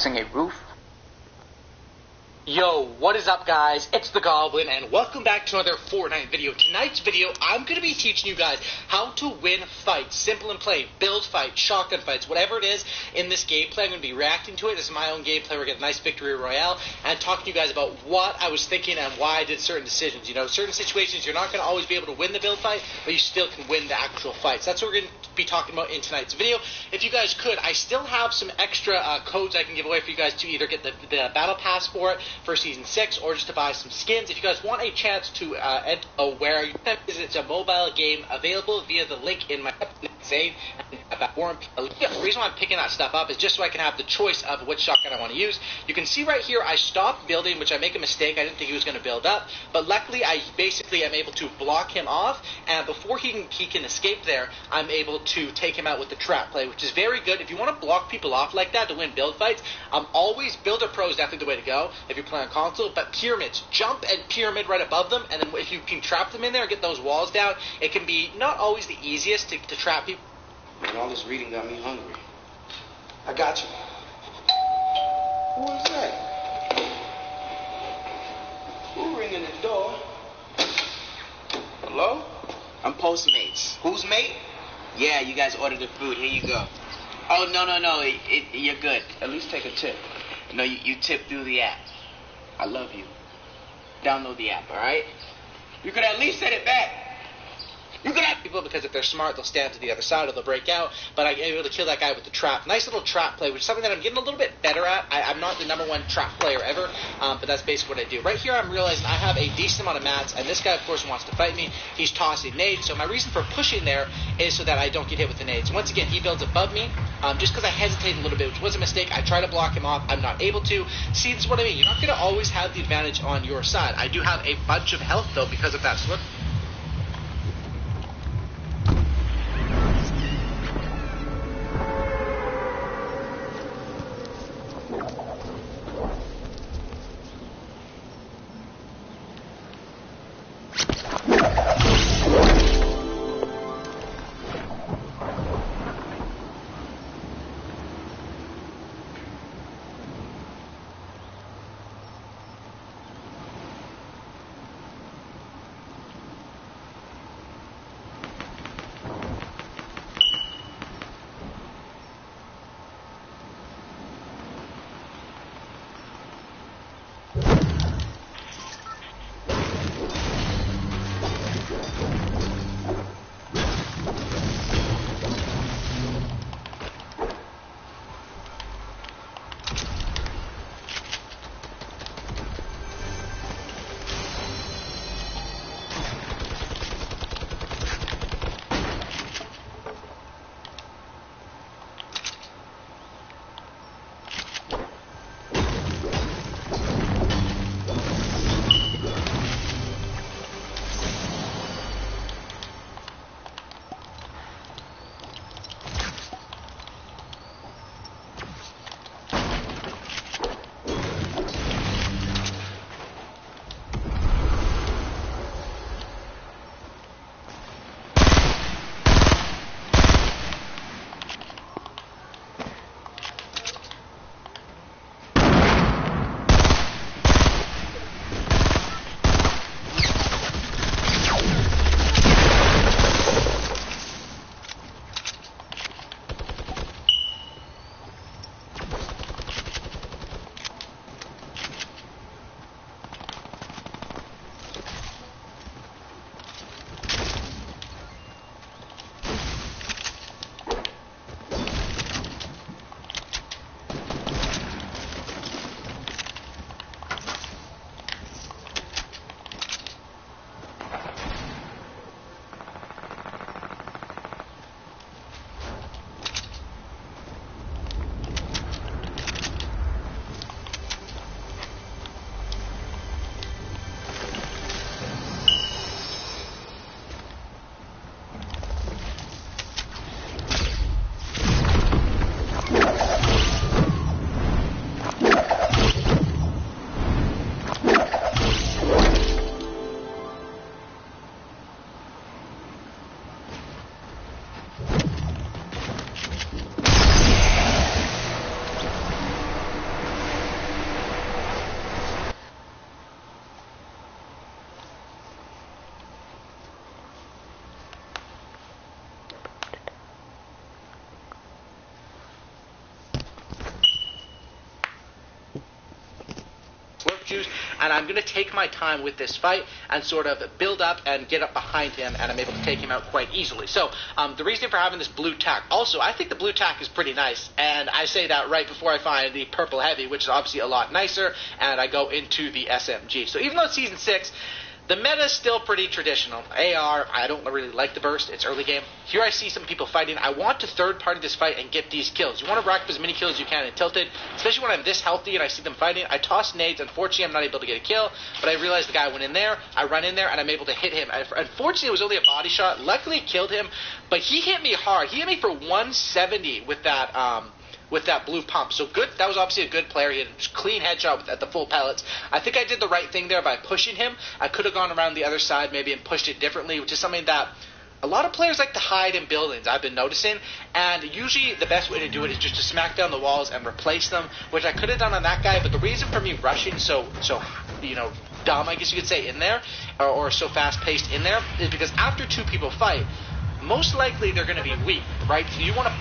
using a roof. Yo, what is up guys? It's the Goblin and welcome back to another Fortnite video. Tonight's video, I'm going to be teaching you guys how to win fights. Simple and plain. Build fights, shotgun fights, whatever it is in this gameplay. I'm going to be reacting to it. This is my own gameplay. We're getting a nice victory royale and talking to you guys about what I was thinking and why I did certain decisions. You know, certain situations you're not going to always be able to win the build fight, but you still can win the actual fights. That's what we're going to be talking about in tonight's video. If you guys could, I still have some extra codes I can give away for you guys to either get the battle pass for it for Season 6 or just to buy some skins. If you guys want a chance to where you can visit, it's a mobile game available via the link in my save. The reason why I'm picking that stuff up is just so I can have the choice of which shotgun I want to use. You can see right here I stopped building, which I make a mistake. I didn't think he was going to build up, but luckily I basically am able to block him off, and before he can escape there, I'm able to take him out with the trap play, which is very good. If you want to block people off like that to win build fights, always Builder Pro is definitely the way to go if you're playing on console, but pyramids, jump and pyramid right above them, and then if you can trap them in there and get those walls down, it can be not always the easiest to trap people. Man, all this reading got me hungry. I got you. Who is that? Who ringing the door? Hello? I'm Postmates. Who's mate? Yeah, you guys ordered the food. Here you go. Oh, no. You're good. At least take a tip. No, you tip through the app. I love you. Download the app, all right? You could at least send it back. You can have people because if they're smart, they'll stand to the other side or they'll break out. But I'm able to kill that guy with the trap. Nice little trap play, which is something that I'm getting a little bit better at. I'm not the #1 trap player ever, but that's basically what I do. Right here, I'm realizing I have a decent amount of mats, and this guy, of course, wants to fight me. He's tossing nades, so my reason for pushing there is so that I don't get hit with the nades. Once again, he builds above me, just because I hesitate a little bit, which was a mistake. I try to block him off. I'm not able to. See, this is what I mean. You're not going to always have the advantage on your side. I do have a bunch of health, though, because of that slip. juice, and I'm going to take my time with this fight and sort of build up and get up behind him, and I'm able to take him out quite easily. So the reason for having this blue tack, also, I think the blue tack is pretty nice, and I say that right before I find the purple heavy, which is obviously a lot nicer, and I go into the SMG. So even though it's Season 6, the meta is still pretty traditional. AR, I don't really like the burst. It's early game. Here I see some people fighting. I want to third-party this fight and get these kills. You want to rack up as many kills as you can in Tilted, especially when I'm this healthy and I see them fighting. I toss nades. Unfortunately, I'm not able to get a kill, but I realize the guy went in there. I run in there, and I'm able to hit him. Unfortunately, it was only a body shot. Luckily, it killed him, but he hit me hard. He hit me for 170 with that blue pump. So good. That was obviously a good player. He had a clean headshot at the full pellets. I think I did the right thing there by pushing him. I could have gone around the other side maybe and pushed it differently, which is something that a lot of players like to hide in buildings, I've been noticing, and usually the best way to do it is just to smack down the walls and replace them, which I could have done on that guy, but the reason for me rushing so dumb, I guess you could say, in there, or so fast-paced in there, is because after two people fight, most likely they're going to be weak, right? So you want to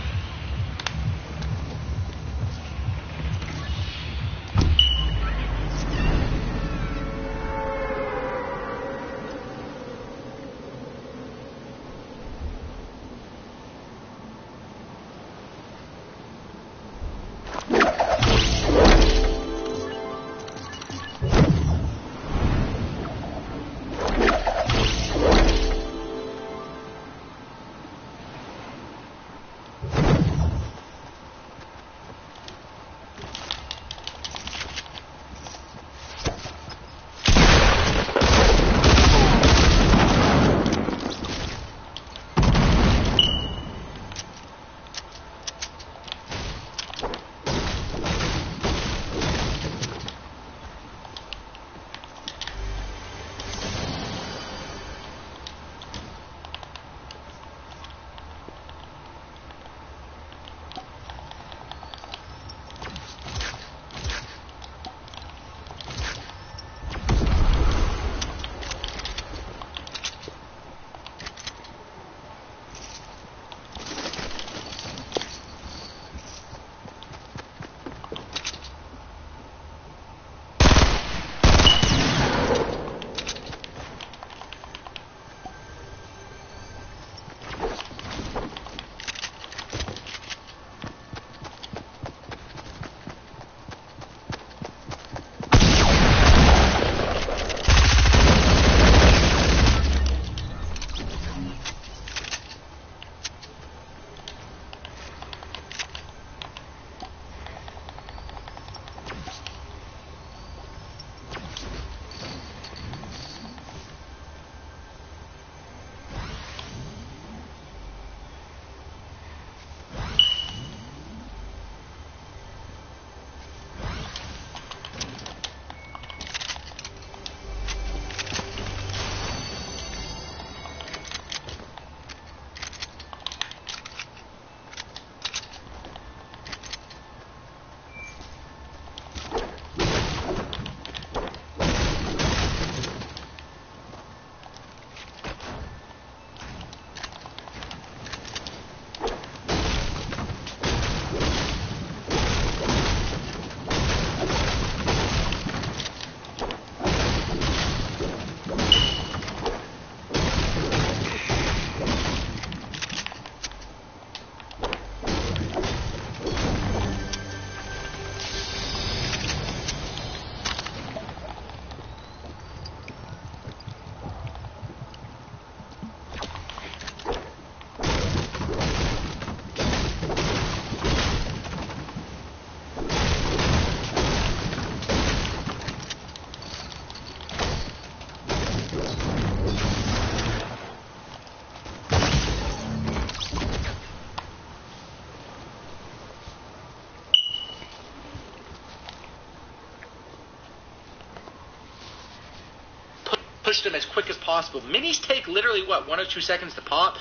pushed them as quick as possible. Minis take literally, 1 or 2 seconds to pop.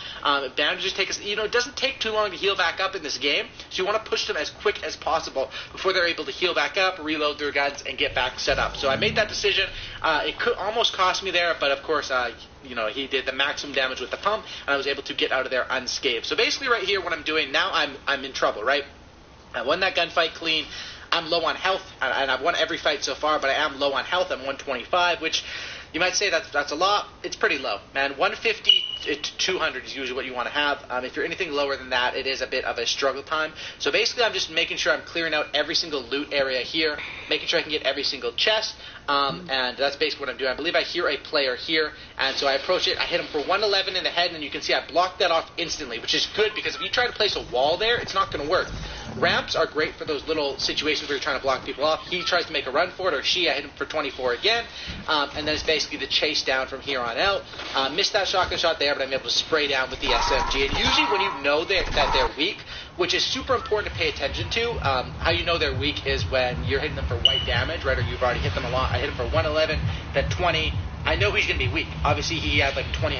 Bandages take, it doesn't take too long to heal back up in this game, so you want to push them as quick as possible before they're able to heal back up, reload their guns, and get back set up. So I made that decision. It could almost cost me there, but of course, he did the maximum damage with the pump, and I was able to get out of there unscathed. So basically right here, what I'm doing, now I'm in trouble, right? I won that gunfight clean. I'm low on health, and I've won every fight so far, but I am low on health. I'm 125, which you might say that's a lot. It's pretty low, man. 150 to 200 is usually what you want to have. If you're anything lower than that, it is a bit of a struggle time. So basically, I'm just making sure I'm clearing out every single loot area here, making sure I can get every single chest, and that's basically what I'm doing. I believe I hear a player here, and so I approach it. I hit him for 111 in the head, and you can see I blocked that off instantly, which is good because if you try to place a wall there, it's not going to work. Ramps are great for those little situations where you're trying to block people off. He tries to make a run for it, or she. I hit him for 24 again, and then it's basically the chase down from here on out. Missed that shotgun shot there, but I'm able to spray down with the SMG. And usually when you know that they're weak, which is super important to pay attention to, how you know they're weak is when you're hitting them for white damage, right, or you've already hit them a lot. I hit him for 111, then 20. I know he's going to be weak. Obviously, he had like 20...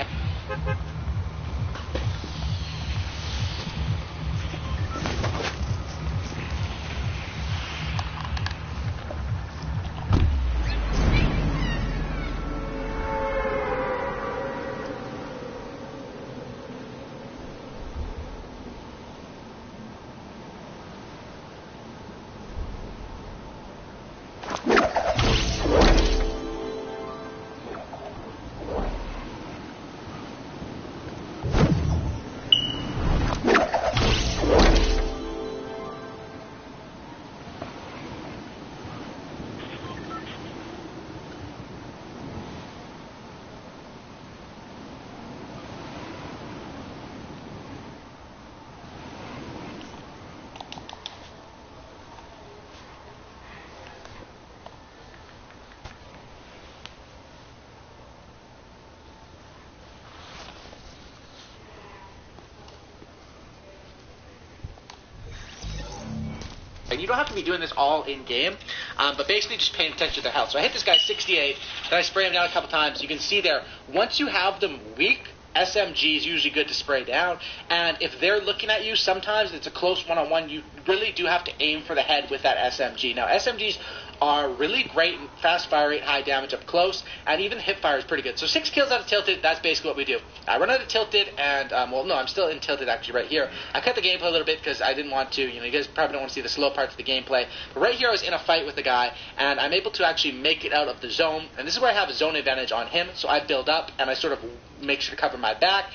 And you don't have to be doing this all in-game, but basically just paying attention to their health. So I hit this guy 68, then I spray him down a couple times. You can see there, once you have them weak, SMG is usually good to spray down, and if they're looking at you, sometimes it's a close one-on-one. You really do have to aim for the head with that SMG. Now, SMGs are really great in fast fire rate, high damage up close, and even hip fire is pretty good. So 6 kills out of Tilted, that's basically what we do. I run out of Tilted, and, well, no, I'm still in Tilted actually right here. I cut the gameplay a little bit because I didn't want to, you guys probably don't want to see the slow parts of the gameplay. But right here I was in a fight with a guy, and I'm able to actually make it out of the zone, and this is where I have a zone advantage on him, so I build up, and I sort of make sure to cover my back,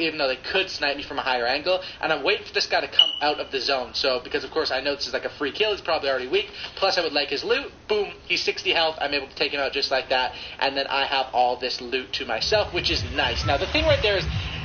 even though they could snipe me from a higher angle, and I'm waiting for this guy to come out of the zone. So, because of course I know this is like a free kill, he's probably already weak, plus I would like his loot, boom, he's 60 health, I'm able to take him out just like that, and then I have all this loot to myself, which is nice. Now the thing right there is,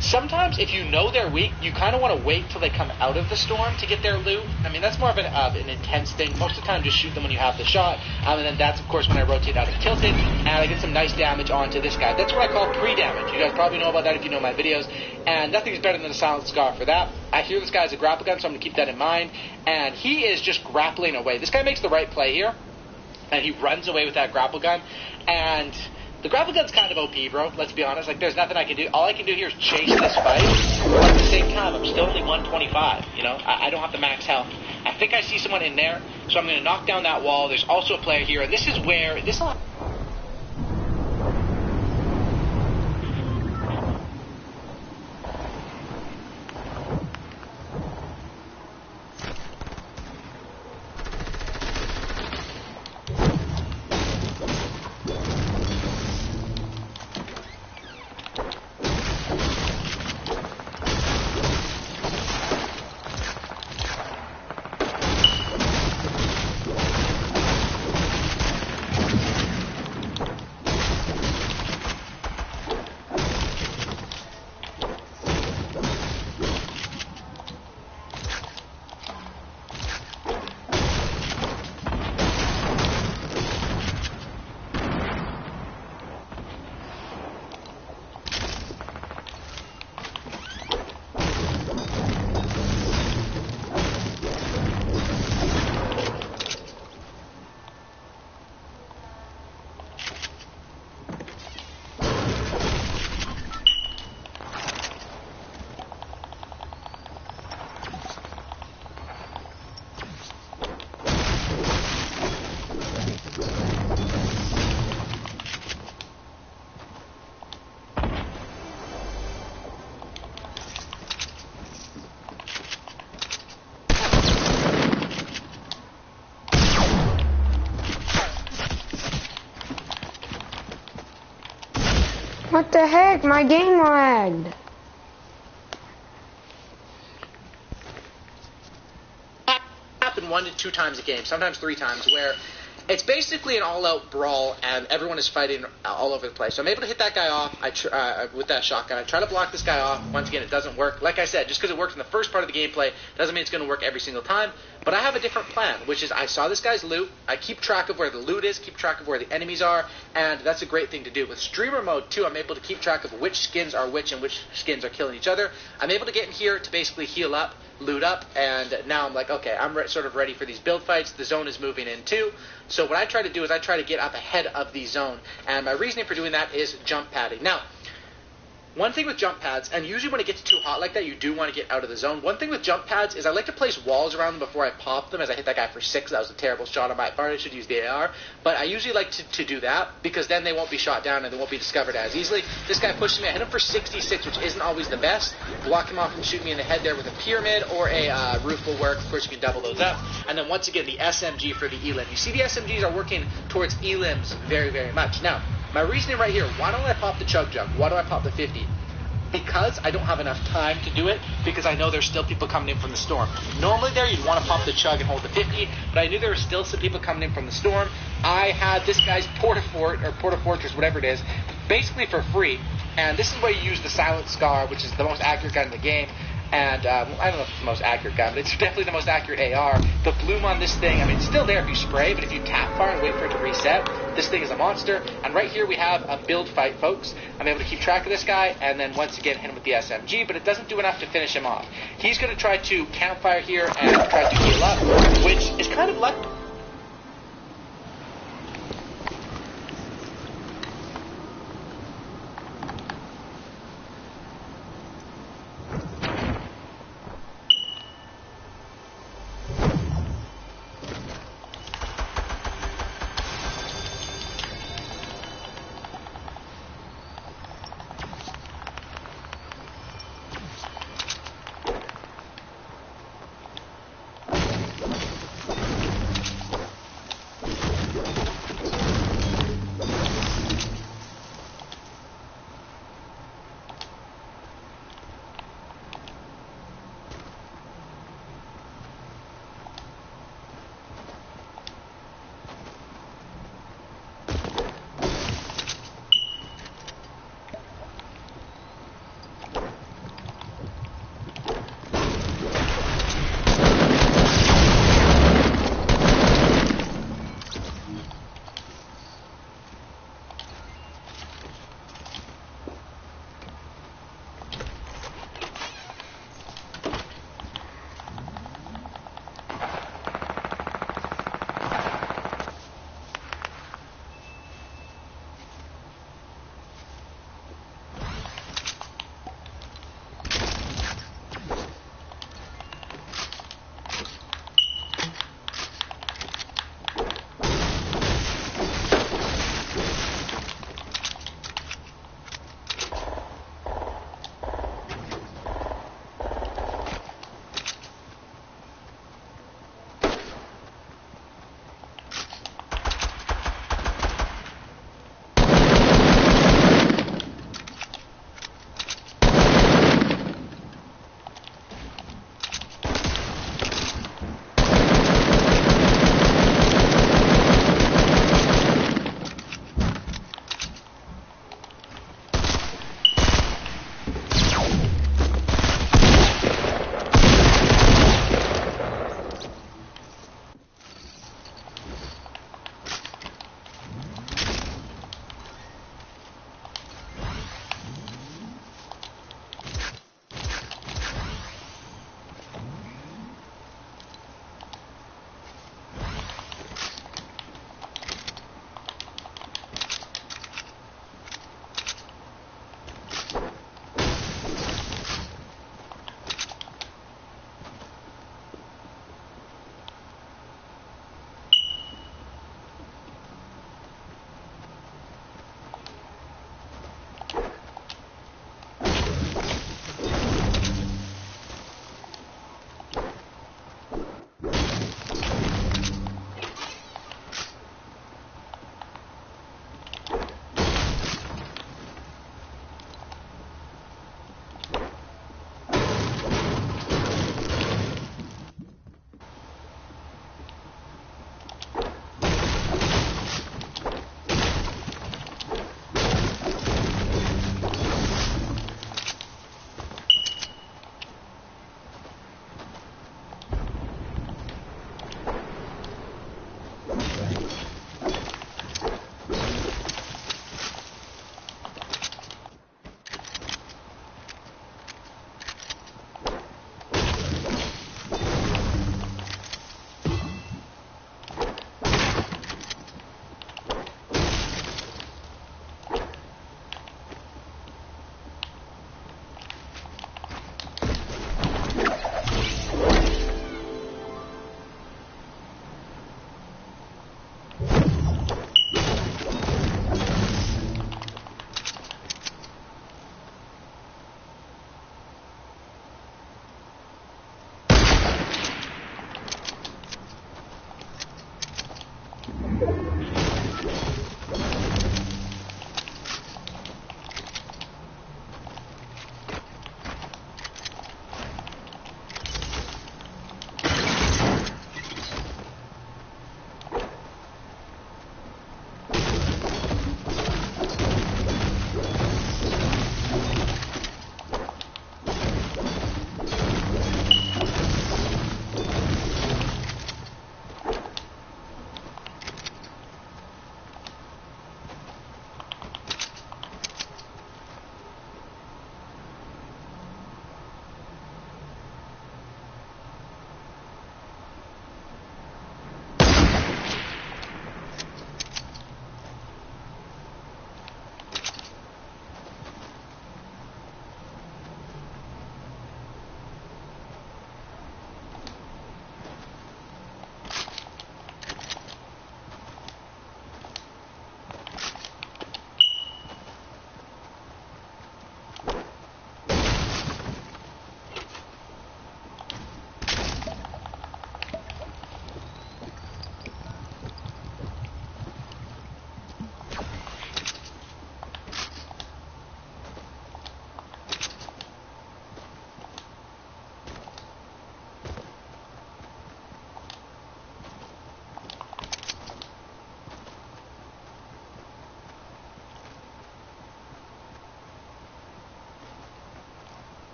sometimes if you know they're weak, you kind of want to wait till they come out of the storm to get their loot. I mean, that's more of an intense thing. Most of the time, just shoot them when you have the shot. And then that's, of course, when I rotate out of Tilted, and I get some nice damage onto this guy. That's what I call pre-damage. You guys probably know about that if you know my videos. And nothing's better than a Silent Scar for that. I hear this guy has a grapple gun, so I'm going to keep that in mind. And he is just grappling away. This guy makes the right play here, and he runs away with that grapple gun. And the grapple gun's kind of OP, bro. Let's be honest. Like, there's nothing I can do. All I can do here is chase this fight. But at the same time, I'm still only 125. I don't have the max health. I think I see someone in there, so I'm going to knock down that wall. There's also a player here, and this is where this. What the heck? My game lagged. Happen 1 to 2 times a game, sometimes 3 times, where it's basically an all-out brawl and everyone is fighting all over the place. So I'm able to hit that guy off with that shotgun. I try to block this guy off. Once again, it doesn't work. Like I said, just because it works in the first part of the gameplay doesn't mean it's going to work every single time. But I have a different plan, which is I saw this guy's loot. I keep track of where the loot is, keep track of where the enemies are, and that's a great thing to do. With streamer mode, too, I'm able to keep track of which skins are which and which skins are killing each other. I'm able to get in here to basically heal up, loot up, and now I'm like, okay, I'm sort of ready for these build fights. The zone is moving in, too. So what I try to do is I try to get up ahead of the zone, and my reasoning for doing that is jump padding. Now, one thing with jump pads, and usually when it gets too hot like that, you do want to get out of the zone. One thing with jump pads is I like to place walls around them before I pop them, as I hit that guy for 6. That was a terrible shot on my part. I should use the AR. But I usually like to do that, because then they won't be shot down and they won't be discovered as easily. This guy pushed me. I hit him for 66, which isn't always the best. Block him off and shoot me in the head there with a pyramid, or a roof will work. Of course, you can double those up. And then once again, the SMG for the elim. You see the SMGs are working towards elims very, very much. Now, my reasoning right here, why don't I pop the chug jug? Why do I pop the 50? Because I don't have enough time to do it, because I know there's still people coming in from the storm. Normally there you'd want to pop the chug and hold the 50, but I knew there were still some people coming in from the storm. I had this guy's Porta-Fortress, whatever it is, basically for free, and this is where you use the Silent Scar, which is the most accurate gun in the game. And I don't know if it's the most accurate gun, but it's definitely the most accurate AR. The bloom on this thing, I mean, it's still there if you spray, but if you tap fire and wait for it to reset, this thing is a monster. And right here we have a build fight, folks. I'm able to keep track of this guy, and then once again hit him with the SMG, but it doesn't do enough to finish him off. He's going to try to campfire here and try to heal up, which is kind of lucky.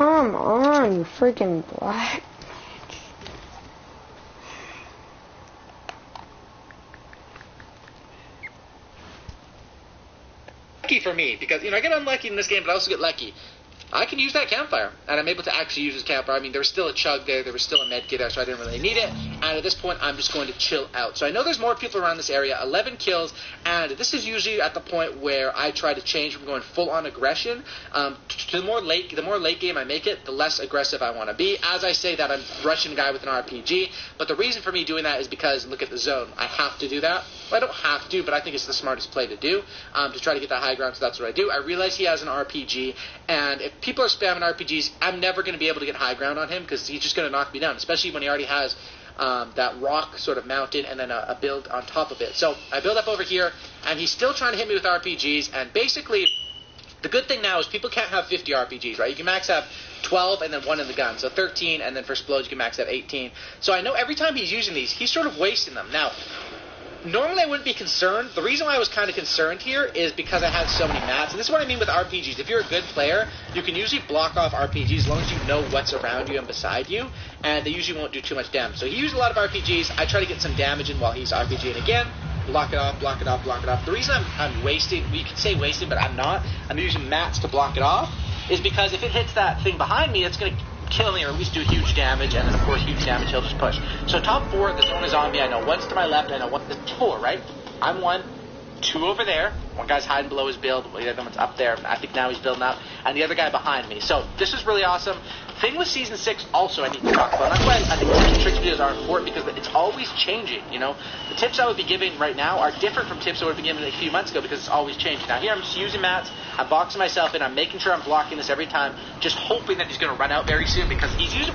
Come on, you freaking black. Lucky for me, because, you know, I get unlucky in this game, but I also get lucky. I can use that campfire, and I'm able to actually use this campfire. I mean, there was still a chug there was still a med kit there, so I didn't really need it, and at this point, I'm just going to chill out. So I know there's more people around this area, 11 kills, and this is usually at the point where I try to change from going full-on aggression. The more late game I make it, the less aggressive I want to be. As I say that, I'm rushing a guy with an RPG, but the reason for me doing that is because, look at the zone. I have to do that. Well, I don't have to, but I think it's the smartest play to do, to try to get that high ground, so that's what I do. I realize he has an RPG, and if people are spamming RPGs, I'm never going to be able to get high ground on him, because he's just going to knock me down, especially when he already has that rock sort of mounted and then a build on top of it. So I build up over here, and he's still trying to hit me with RPGs, and basically the good thing now is people can't have 50 RPGs, right? You can max have 12 and then 1 in the gun, so 13, and then for explodes you can max have 18. So I know every time he's using these, he's sort of wasting them. Now, normally I wouldn't be concerned. The reason why I was kind of concerned here is because I had so many mats. And this is what I mean with RPGs. If you're a good player, you can usually block off RPGs as long as you know what's around you and beside you, and they usually won't do too much damage. So he used a lot of RPGs. I try to get some damage in while he's RPGing again. Block it off, block it off, block it off. The reason I'm wasting, well, you could say wasting, but I'm not. I'm using mats to block it off, is because if it hits that thing behind me, it's going to kill me or at least do huge damage, and then of course huge damage he'll just push. So top 4, the zone is on me. I know one's to my left, I know one, there's 4, right? I'm 1, 2 over there, one guy's hiding below his build, the other one's up there, I think now he's building up, and the other guy behind me. So this is really awesome. Thing with Season 6 also I need to talk about, and that's why I think tips and tricks videos are important, because it's always changing, you know. The tips I would be giving right now are different from tips I would be giving a few months ago, because it's always changing. Now here I'm just using mats, I'm boxing myself in, I'm making sure I'm blocking this every time, just hoping that he's going to run out very soon, because he's using...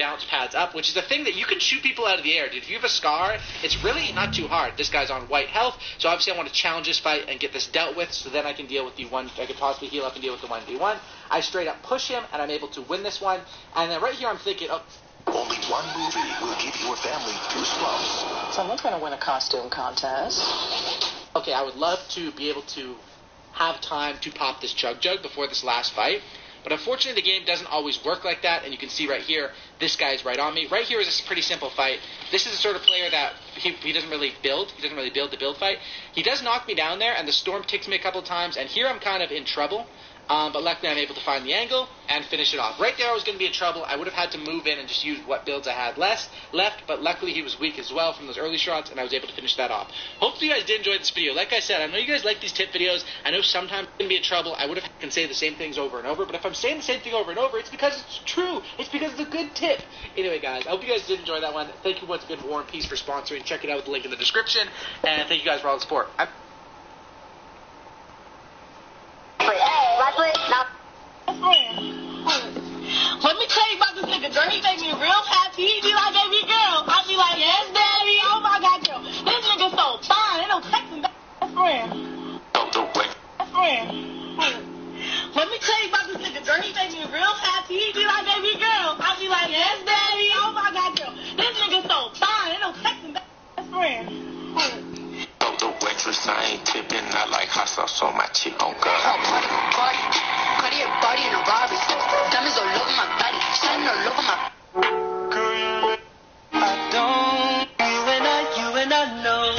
bounce pads up, which is a thing that you can shoot people out of the air, dude. If you have a scar, it's really not too hard. This guy's on white health, so obviously I want to challenge this fight and get this dealt with, so then I can deal with the one. I could possibly heal up and deal with the 1v1. I straight up push him, and I'm able to win this one. And then right here, I'm thinking, oh. Only one movie will give your family goosebumps. Someone's going to win a costume contest. Okay, I would love to be able to have time to pop this Chug before this last fight. But unfortunately, the game doesn't always work like that, and you can see right here, this guy's right on me. Right here is a pretty simple fight. This is the sort of player that he doesn't really build. He doesn't really build the build fight. He does knock me down there, and the storm ticks me a couple times, and here I'm kind of in trouble. But luckily, I'm able to find the angle and finish it off. Right there, I was going to be in trouble. I would have had to move in and just use what builds I had left. But luckily, he was weak as well from those early shots, and I was able to finish that off. Hopefully, you guys did enjoy this video. Like I said, I know you guys like these tip videos. I know sometimes I'm going to be in trouble. I would have can say the same things over and over. But if I'm saying the same thing over and over, it's because it's true. It's because it's a good tip. Anyway, guys, I hope you guys did enjoy that one. Thank you once again, War and Peace, for sponsoring. Check it out with the link in the description. And thank you guys for all the support. Let me tell you about this nigga. Girl, he make me real happy. He be like, baby girl. I be like, yes, daddy. Oh my God, girl. This nigga so fine. Ain't no texting back. Best friend. Best friend. Let me tell you about this nigga. Girl, he make me real happy. He be like, baby girl. I be like, yes, daddy. Oh my God, girl. This nigga so fine. Ain't no texting back. Best friend. The waitress, I ain't tipping. I like hot sauce on my chick on God. Cartier body in a Rari. Diamonds all over my body, shining all over my. Girl, I don't. You and I know.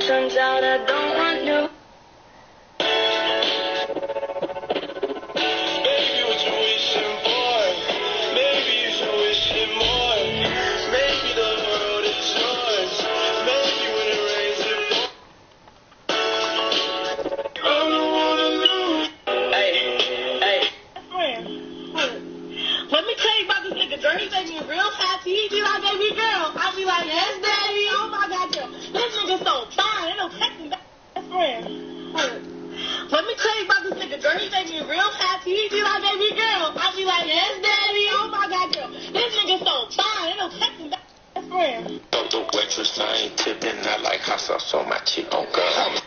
Turns out I don't want you. Baby, what you wishing for? Maybe you should wish it more. Maybe the world is yours. Maybe when it rains it falls. I don't wanna lose. Hey. Friend, let me tell you about this nigga Dirty. He make me real happy. He be like, baby girl. I be like, yes, daddy. Oh my God, girl. This nigga so fine. Ain't no texting back. Friend, let me tell you about this nigga Dirty. He make me real happy. He be like, baby girl. I be like, yes, daddy. Oh my God, girl. This nigga so fine. Ain't no texting back. Friend. The waitress, I ain't tipping. I like hot sauce on my chick. Oh, God.